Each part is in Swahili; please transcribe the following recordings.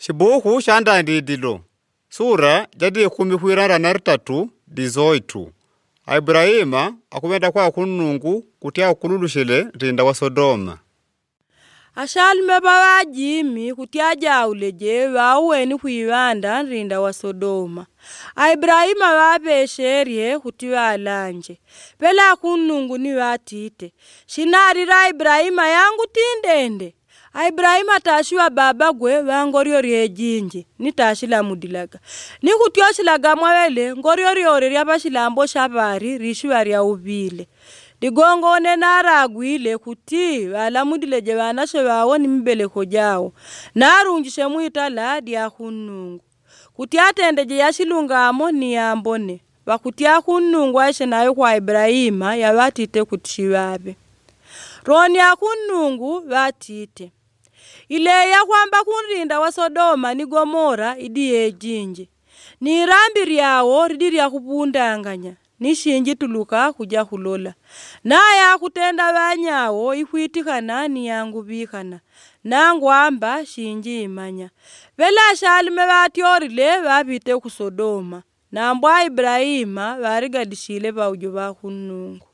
Xibuku xanda ndidilo. Sura jadi kumi huirara na ritatu dizoitu. Ibrahima akumenda kwa kunungu kutia kululushile rinda wa Sodoma. Ashalume bawajimi kutiaja uleje waweni kuiwanda rinda wa Sodoma. Ibrahima wabesherie kutiwa alanje. Pela kunungu ni watite. Shinarira Ibrahima yangu tindende. Ibrahima tashiwa baba gwe wangorio riejinje ni tashila mudilaga ni kutioshila mwawele ngorio riore ryabashilambo shabari rishiwa rya ubile digongone naragwile kuti wala mudileje banashe bawo ni mbele kojao narungishe muitala dia kunungu kuti atendeje yashilungamo ni yambone bakutia kunungu aishe nayo kwa Ibrahima yabatite kutishiwabe roni ya kunungu batite ile ya kwamba kunrinda wa Sodoma ni Gomora idiye jinje ni rambi ryawo ridiri ya kubundanganya ni shinji tuluka kuja kulola na ya kutenda banyawo ikwitikana ni yangu bikana nangwamba shinji imanya vela shalime batyorile babite ku Sodoma nambwa Ibrahima barigadishile baujo ba kunungu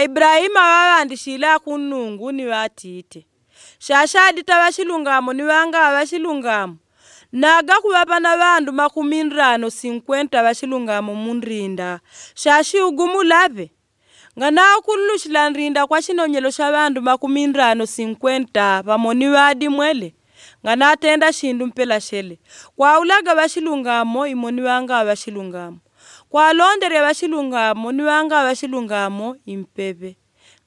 Ibrahima babandishila kunungu ni batite shashadi tabashilungamo ni wanga abashilungamo naga kubabana bandu 50 bashilungamo munrinda shashi ugumulabe ngana kululushila nrinda kwa shinonyelo shabandu 50 bamoni wadi mwele ngana tenda shindu mpela shele kwa ulaga bashilungamo imoni wanga abashilungamo kwa londere bashilungamo ni wanga abashilungamo impebe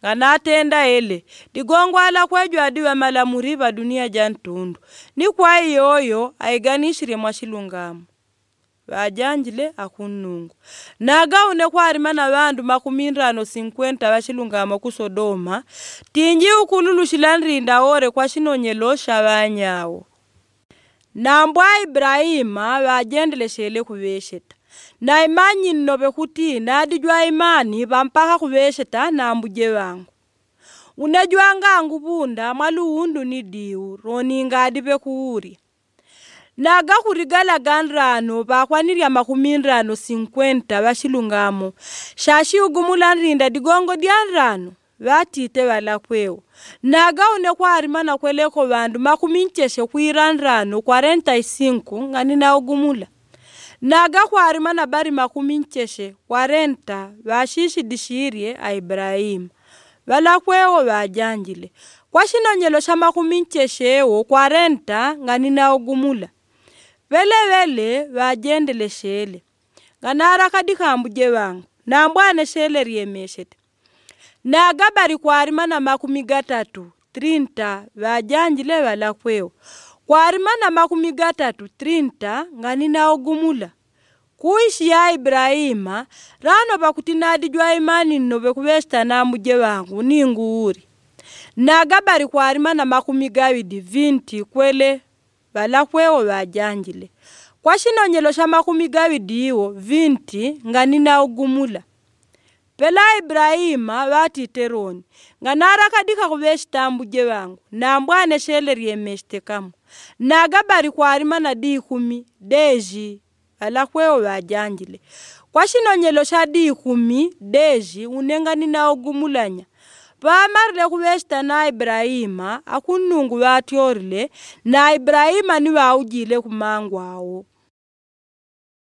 ngana tenda ele digongwala kwejo adiwa malamuri ba dunia jantundu ni kwa yoyo aiganishire mwashilungamo bajanjile akunungu naga une kwa arimana bandu 50 bashilungamo ku Sodoma tinji ukululushila nrinda ore kwa shinonyelo shabanyawo nambwa Ibrahima bajendele shele kubesheta na imanyi nobe kuti nadijwa imani bampaka kubesheta na mbuje wangu unajwa ngangu bunda maluundu ni diu roni ngadibe kuuri naga kurigala ganrano bakwanirya 50 bashilungamo shashi ugumula nrinda digongo dianrano batite bala kweo naga une kwa arimana kweleko bandu 10 kuiranrano 45 ngani na ugumula naga kwa arimana bari 40 bashishi dishirie Ibrahim bala kweo bajanjile kwa shinonyelo sha 40 ngani na ugumula vele bajendele shele nganara kadikambuje wangu nambwane shele riemeshete naga bari kwa arimana 30 bajanjile bala kweo kwa arimana 30 ngani na ugumula kuishi ya Ibrahima rano bakutinadi jwa imani nobe kubesta na muje wangu ni nguuri naga bari kwa arimana 20 kwele bala kweo bajanjile kwa shinonyelo sha 20 ngani na ugumula pela Ibrahima batiteroni nganara kadika kubesta mbuje wangu nambwane shele riemeshte kamo naga bari kwa arimana 10 deji ala kweo bajanjile kwa shinonyelo sha 10 deji unengani na ugumulanya bamarle kubesta na Ibrahima akunungu batyorile na Ibrahima ni baujile kumangwawo